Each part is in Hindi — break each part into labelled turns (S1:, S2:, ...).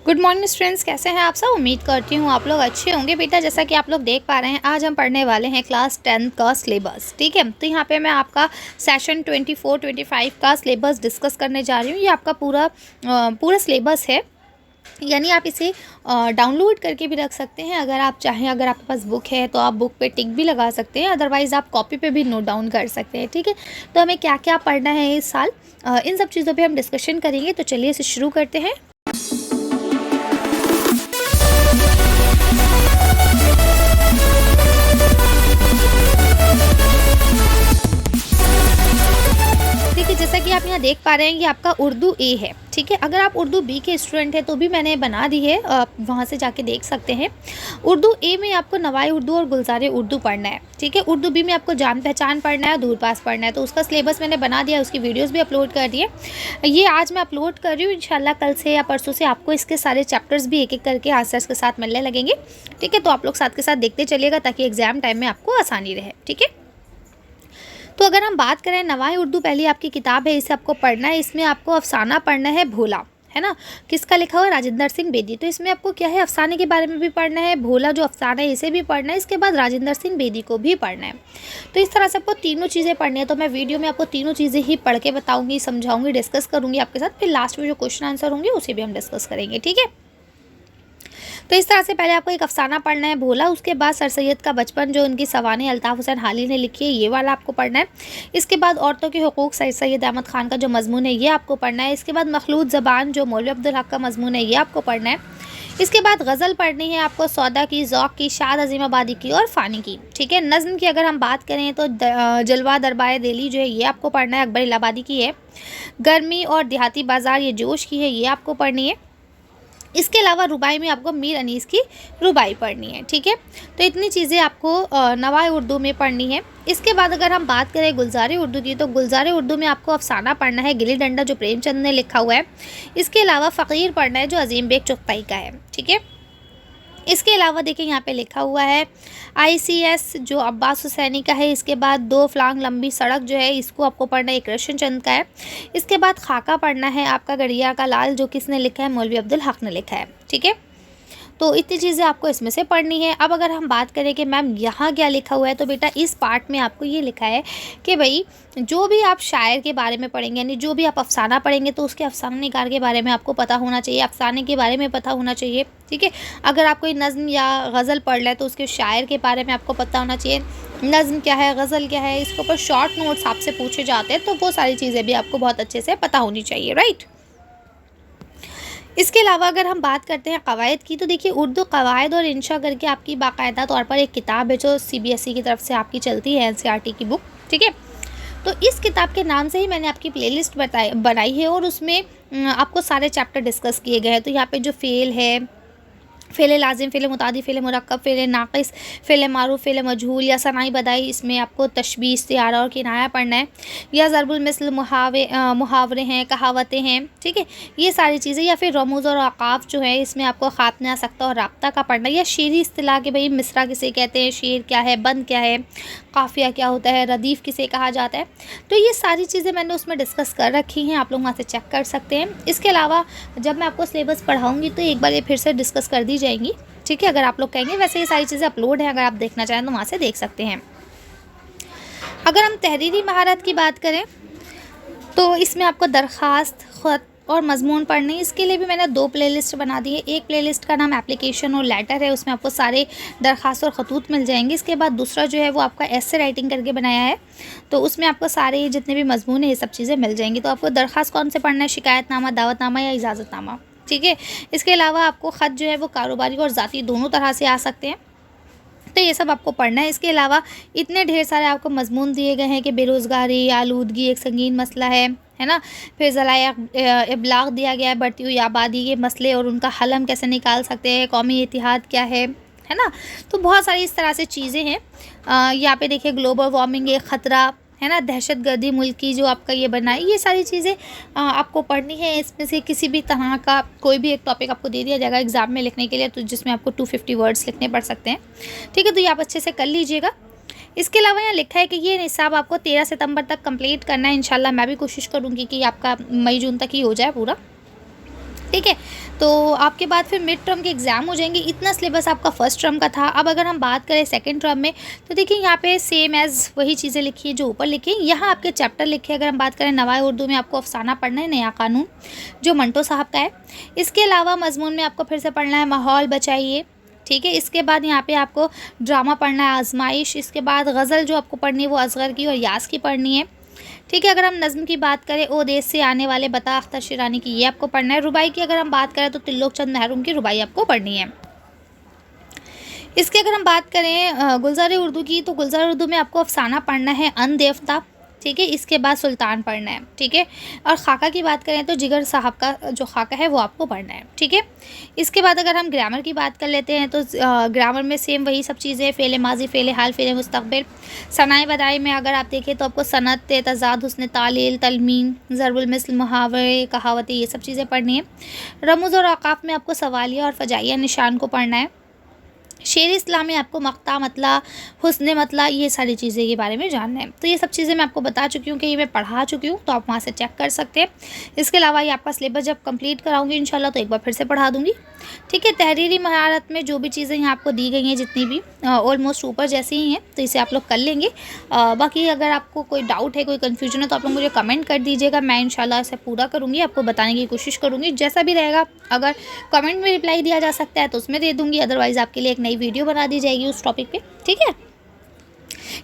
S1: गुड मॉर्निंग स्टूडेंट्स, कैसे हैं आप सब। उम्मीद करती हूँ आप लोग अच्छे होंगे। बेटा जैसा कि आप लोग देख पा रहे हैं, आज हम पढ़ने वाले हैं क्लास 10 का सिलेबस। ठीक है, तो यहाँ पे मैं आपका सेशन 24-25 का सिलेबस डिस्कस करने जा रही हूँ। ये आपका पूरा सिलेबस है, यानी आप इसे डाउनलोड करके भी रख सकते हैं अगर आप चाहें। अगर आपके पास बुक है तो आप बुक पे टिक भी लगा सकते हैं, अदरवाइज़ आप कॉपी पे भी नोट डाउन कर सकते हैं। ठीक है, तो हमें क्या क्या पढ़ना है इस साल, इन सब चीज़ों पे हम डिस्कशन करेंगे। तो चलिए इसे शुरू करते हैं। देखिए, जैसा कि आप यहाँ देख पा रहे हैं, ये आपका उर्दू ए है। ठीक है, अगर आप उर्दू बी के स्टूडेंट हैं तो भी मैंने बना दी है, आप वहाँ से जाके देख सकते हैं। उर्दू ए में आपको नवाई उर्दू और गुलज़ारे उर्दू पढ़ना है। ठीक है, उर्दू बी में आपको जान पहचान पढ़ना है, दूर पास पढ़ना है। तो उसका सिलेबस मैंने बना दिया, उसकी वीडियोज़ भी अपलोड कर दिए। ये आज मैं अपलोड कर रही हूँ, इंशाल्लाह कल से या परसों से आपको इसके सारे चैप्टर्स भी एक एक करके आंसर्स के साथ मिलने लगेंगे। ठीक है, तो आप लोग साथ के साथ देखते चलिएगा ताकि एग्ज़ाम टाइम में आपको आसानी रहे। ठीक है, तो अगर हम बात करें नवाई उर्दू, पहली आपकी किताब है, इसे आपको पढ़ना है। इसमें आपको अफसाना पढ़ना है भोला, है ना। किसका लिखा हुआ है? राजेंद्र सिंह बेदी। तो इसमें आपको क्या है, अफसाने के बारे में भी पढ़ना है, भोला जो अफसाना है इसे भी पढ़ना है, इसके बाद राजेंद्र सिंह बेदी को भी पढ़ना है। तो इस तरह से आपको तीनों चीज़ें पढ़नी है। तो मैं वीडियो में आपको तीनों चीज़ें ही पढ़ के बताऊँगी, समझाऊँगी, डिस्कस करूँगी आपके साथ। फिर लास्ट में जो क्वेश्चन आंसर होंगे उसे भी हम डिस्कस करेंगे। ठीक है, तो इस तरह से पहले आपको एक अफसाना पढ़ना है भोला, उसके बाद सर सैयद का बचपन जो उनकी सवाने अल्ताफ़ हुसैन हाली ने लिखी है, ये वाला आपको पढ़ना है। इसके बाद औरतों के हुकूक सर सैयद अहमद ख़ान का जो मजमून है ये आपको पढ़ना है। इसके बाद मखलूत ज़बान जो मौलवी अब्दुल हक का मजमून है ये आपको पढ़ना है। इसके बाद गज़ल पढ़नी है आपको, सौदा की, ज़ौक़ की, शाद अज़ीमाबादी की और फ़ानी की। ठीक है, नज़्म की अगर हम बात करें तो जलवा दरबार दिली जो है ये आपको पढ़ना है, अकबर इलाहाबादी की है। गर्मी और देहाती बाज़ार ये जोश की है, ये आपको पढ़नी है। इसके अलावा रुबाई में आपको मीर अनीस की रुबाई पढ़नी है। ठीक है, तो इतनी चीज़ें आपको नवाई उर्दू में पढ़नी है। इसके बाद अगर हम बात करें गुलज़ारे उर्दू की, तो गुलज़ारे उर्दू में आपको अफसाना पढ़ना है गिल्ली डंडा जो प्रेमचंद ने लिखा हुआ है। इसके अलावा फ़कीर पढ़ना है जो अजीम बेग चुगताई का है। ठीक है, इसके अलावा देखिए यहाँ पे लिखा हुआ है ICS जो अब्बास हुसैनी का है। इसके बाद दो फलांग लंबी सड़क जो है इसको आपको पढ़ना है, कृष्ण चंद का है। इसके बाद खाका पढ़ना है आपका गड़िया का लाल, जो किसने लिखा है? मौलवी अब्दुल हक ने लिखा है। ठीक है, तो इतनी चीज़ें आपको इसमें से पढ़नी है। अब अगर हम बात करें कि मैम यहाँ क्या लिखा हुआ है, तो बेटा इस पार्ट में आपको ये लिखा है कि भाई जो भी आप शायर के बारे में पढ़ेंगे, यानी जो भी आप अफसाना पढ़ेंगे तो उसके अफसाना निगार के बारे में आपको पता होना चाहिए, अफसाने के बारे में पता होना चाहिए। ठीक है, अगर आप कोई नज़्म या गज़ल पढ़ लें तो उसके शायर के बारे में आपको पता होना चाहिए, नज़्म क्या है, गज़ल क्या है, इसके ऊपर शॉर्ट नोट्स आपसे पूछे जाते हैं, तो वो सारी चीज़ें भी आपको बहुत अच्छे से पता होनी चाहिए। राइट, इसके अलावा अगर हम बात करते हैं कवायद की, तो देखिए उर्दू कवायद और इंशा करके आपकी बाकायदा तौर पर एक किताब है जो CBSE की तरफ से आपकी चलती है, NCERT की बुक। ठीक है, तो इस किताब के नाम से ही मैंने आपकी प्लेलिस्ट बनाई है और उसमें आपको सारे चैप्टर डिस्कस किए गए हैं। तो यहाँ पे जो फ़ेल है, फ़ेल लाज़िम, फ़ेल मुतादी, फ़ेल मुरक्कब, फ़ेल नाक़िस, फ़ेल मारूफ़, फ़ेल मजहूल या सनाई बदाई, इसमें आपको तशबीह, इस्तिआरा और किनाया पढ़ना है। या ज़रबुल मिस्ल, मुहावरे हैं, कहावतें हैं। ठीक है, ये सारी चीज़ें। या फिर रमूज़ और औक़ाफ़ जो है इसमें आपको ख़ात्मा, सख्ता और राब्ता का पढ़ना है। या शेरी इस्तिलाह के भाई मिसरा किसे कहते हैं, शेर क्या है, बंद क्या है, काफ़िया क्या होता है, रदीफ़ किसे कहा जाता है। तो ये सारी चीज़ें मैंने उसमें डिस्कस कर रखी हैं, आप लोग वहाँ से चेक कर सकते हैं। इसके अलावा जब मैं आपको सिलेबस पढ़ाऊँगी तो एक बार ये फिर से डिस्कस कर दी जाएंगी। ठीक है, अगर आप लोग कहेंगे। वैसे ये सारी चीज़ें अपलोड हैं, अगर आप देखना चाहें तो वहाँ से देख सकते हैं। अगर हम तहरीरी महारत की बात करें तो इसमें आपको दरख्वास्त, ख़त और मज़मून पढ़ने, इसके लिए भी मैंने 2 प्लेलिस्ट बना दी है। एक प्लेलिस्ट का नाम एप्लीकेशन और लेटर है, उसमें आपको सारे दरख्वास्त और ख़तूत मिल जाएंगे। इसके बाद दूसरा जो है वो आपका एसे राइटिंग करके बनाया है, तो उसमें आपको सारे जितने भी मज़मून है ये सब चीज़ें मिल जाएंगी। तो आपको दरख्वास्त कौन से पढ़ना है, शिकायतनामा, दावतनामा या इजाज़तनामा। ठीक है, इसके अलावा आपको ख़त जो है वो कारोबारी और ज़ाती दोनों तरह से आ सकते हैं, तो ये सब आपको पढ़ना है। इसके अलावा इतने ढेर सारे आपको मज़मून दिए गए हैं कि बेरोज़गारी, आलूदगी एक संगीन मसला है ना। फिर ज़राए इब्लाग दिया गया है, बढ़ती हुई आबादी के मसले और उनका हल हम कैसे निकाल सकते हैं, कौमी इत्तेहाद क्या है ना। तो बहुत सारी इस तरह से चीज़ें हैं। यहाँ पे देखिए ग्लोबल वार्मिंग एक ख़तरा है ना, दहशतगर्दी मुल्क की जो आपका ये बना है, ये सारी चीज़ें आपको पढ़नी है। इसमें से किसी भी तरह का कोई भी एक टॉपिक आपको दे दिया जाएगा एग्ज़ाम में लिखने के लिए, तो जिसमें आपको 250 वर्ड्स लिखने पड़ सकते हैं। ठीक है, तो ये आप अच्छे से कर लीजिएगा। इसके अलावा यहाँ लिखा है कि ये निसाब आपको 13 सितंबर तक कंप्लीट करना है। इंशाल्लाह मैं भी कोशिश करूँगी कि आपका मई जून तक ही हो जाए पूरा। ठीक है। तो आपके बाद फिर मिड टर्म के एग्ज़ाम हो जाएंगे। इतना सिलेबस आपका फर्स्ट टर्म का था। अब अगर हम बात करें सेकंड टर्म में, तो देखिए यहाँ पे सेम एज़ वही चीज़ें लिखी है जो ऊपर लिखी है। यहाँ आपके चैप्टर लिखे हैं। अगर हम बात करें नवाए उर्दू में आपको अफसाना पढ़ना है, नया कानून जो मंटो साहब का है। इसके अलावा मजमून में आपको फिर से पढ़ना है माहौल बचाइए, ठीक है। इसके बाद यहाँ पे आपको ड्रामा पढ़ना है आजमाइश। इसके बाद गज़ल जो आपको पढ़नी है वो असगर की और यास की पढ़नी है, ठीक है। अगर हम नज़्म की बात करें, ओ देश से आने वाले बता अख्तर शिरानी की, ये आपको पढ़ना है। रुबाई की अगर हम बात करें तो तिल्लोक चंद महरूम की रुबाई आपको पढ़नी है। इसके अगर हम बात करें गुलजार उर्दू की, तो गुलजार उर्दू में आपको अफसाना पढ़ना है अन देवता, ठीक है। इसके बाद सुल्तान पढ़ना है, ठीक है। और खाका की बात करें तो जिगर साहब का जो खाका है वो आपको पढ़ना है, ठीक है। इसके बाद अगर हम ग्रामर की बात कर लेते हैं तो ग्रामर में सेम वही सब चीज़ें, फ़ेल माजी, फ़ेल हाल, फ़ेल मुस्तक़बिल। सनाए बदाई में अगर आप देखें तो आपको सनत, तज़ाद, हुस्न तालील, तलमीन, ज़रबुल मिस्ल, मुहावरे, कहावतें, ये सब चीज़ें पढ़नी है। रमूज़ और औक़ाफ़ में आपको सवालिया और फ़जाइया निशान को पढ़ना है। शेर इस्लाम में आपको मक्ता मतला, हुस्न मतला, ये सारी चीज़ें के बारे में जानना है। तो ये सब चीज़ें मैं आपको बता चुकी हूँ कि ये मैं पढ़ा चुकी हूँ, तो आप वहाँ से चेक कर सकते हैं। इसके अलावा ये आपका सिलेबस जब कंप्लीट कराऊंगी इंशाल्लाह तो एक बार फिर से पढ़ा दूँगी, ठीक है। तहरीरी महारत में जो भी चीज़ें यहाँ आपको दी गई हैं, जितनी भी ऑलमोस्ट ऊपर जैसी ही हैं, तो इसे आप लोग कर लेंगे। बाकी अगर आपको कोई डाउट है, कोई कन्फ्यूजन है, तो आप लोग मुझे कमेंट कर दीजिएगा। मैं इंशाल्लाह इसे पूरा करूँगी, आपको बताने की कोशिश करूँगी। जैसा भी रहेगा, अगर कमेंट में रिप्लाई दिया जा सकता है तो उसमें दे दूँगी, अदरवाइज़ आपके लिए एक नई वीडियो बना दी जाएगी उस टॉपिक पे, ठीक है।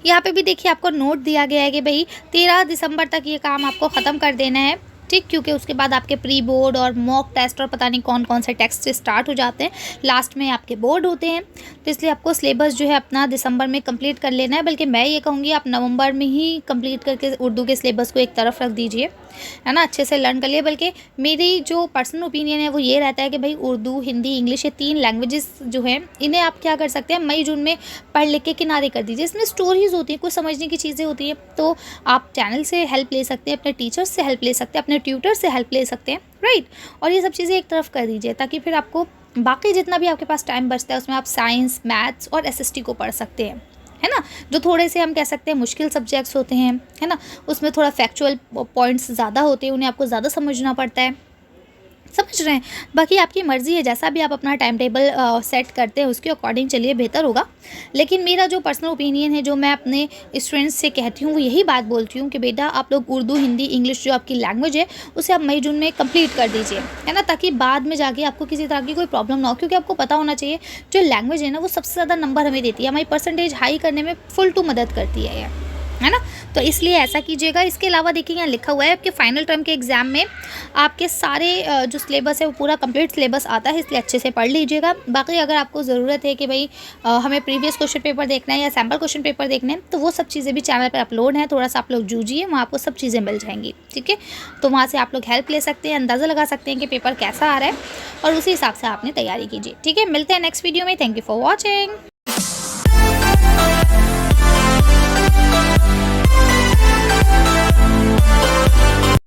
S1: यहाँ पे भी देखिए आपको नोट दिया गया है कि भाई 13 दिसंबर तक ये काम आपको ख़त्म कर देना है, ठीक, क्योंकि उसके बाद आपके प्री बोर्ड और मॉक टेस्ट और पता नहीं कौन कौन से टेस्ट स्टार्ट हो जाते हैं, लास्ट में आपके बोर्ड होते हैं। तो इसलिए आपको सिलेबस जो है अपना दिसंबर में कंप्लीट कर लेना है, बल्कि मैं ये कहूँगी आप नवंबर में ही कंप्लीट करके उर्दू के सिलेबस को एक तरफ रख दीजिए, है ना, अच्छे से लर्न कर लिए। बल्कि मेरी जो पर्सनल ओपिनियन है वो ये रहता है कि भाई उर्दू, हिंदी, इंग्लिश, ये 3 लैंग्वेजेस जो हैं इन्हें आप क्या कर सकते हैं, मई जून में पढ़ लिख के किनारे कर दीजिए। इसमें स्टोरीज़ होती हैं, कुछ समझने की चीज़ें होती हैं, तो आप चैनल से हेल्प ले सकते हैं, अपने टीचर्स से हेल्प ले सकते हैं, अपने ट्यूटर से हेल्प ले सकते हैं, राइट। और ये सब चीज़ें एक तरफ कर दीजिए ताकि फिर आपको बाकी जितना भी आपके पास टाइम बचता है उसमें आप साइंस, मैथ्स और एसएसटी को पढ़ सकते हैं, है ना। जो थोड़े से हम कह सकते हैं मुश्किल सब्जेक्ट्स होते हैं, है ना, उसमें थोड़ा फैक्चुअल पॉइंट्स ज़्यादा होते हैं, उन्हें आपको ज़्यादा समझना पड़ता है, समझ रहे हैं। बाकी आपकी मर्ज़ी है, जैसा भी आप अपना टाइम टेबल सेट करते हैं उसके अकॉर्डिंग चलिए, बेहतर होगा। लेकिन मेरा जो पर्सनल ओपिनियन है, जो मैं अपने स्टूडेंट्स से कहती हूँ, वो यही बात बोलती हूँ कि बेटा आप लोग उर्दू, हिंदी, इंग्लिश जो आपकी लैंग्वेज है उसे आप मई जून में कंप्लीट कर दीजिए, है ना, ताकि बाद में जाके आपको किसी तरह की कोई प्रॉब्लम ना हो। क्योंकि आपको पता होना चाहिए जो लैंग्वेज है ना वो सबसे ज़्यादा नंबर हमें देती है, हमारी परसेंटेज हाई करने में फुल टू मदद करती है ना। तो इसलिए ऐसा कीजिएगा। इसके अलावा देखिए यहाँ लिखा हुआ है आपके फाइनल टर्म के एग्ज़ाम में आपके सारे जो सिलेबस है वो पूरा कंप्लीट सिलेबस आता है, इसलिए अच्छे से पढ़ लीजिएगा। बाकी अगर आपको ज़रूरत है कि भाई हमें प्रीवियस क्वेश्चन पेपर देखना है या सैम्पल क्वेश्चन पेपर देखने हैं, तो वो सब चीज़ें भी चैनल पर अपलोड हैं, थोड़ा सा आप लोग जूझिए, वहाँ आपको सब चीज़ें मिल जाएंगी, ठीक है। तो वहाँ से आप लोग हेल्प ले सकते हैं, अंदाज़ा लगा सकते हैं कि पेपर कैसा आ रहा है, और उसी हिसाब से आपने तैयारी कीजिए, ठीक है। मिलते हैं नेक्स्ट वीडियो में। Thank you for watching.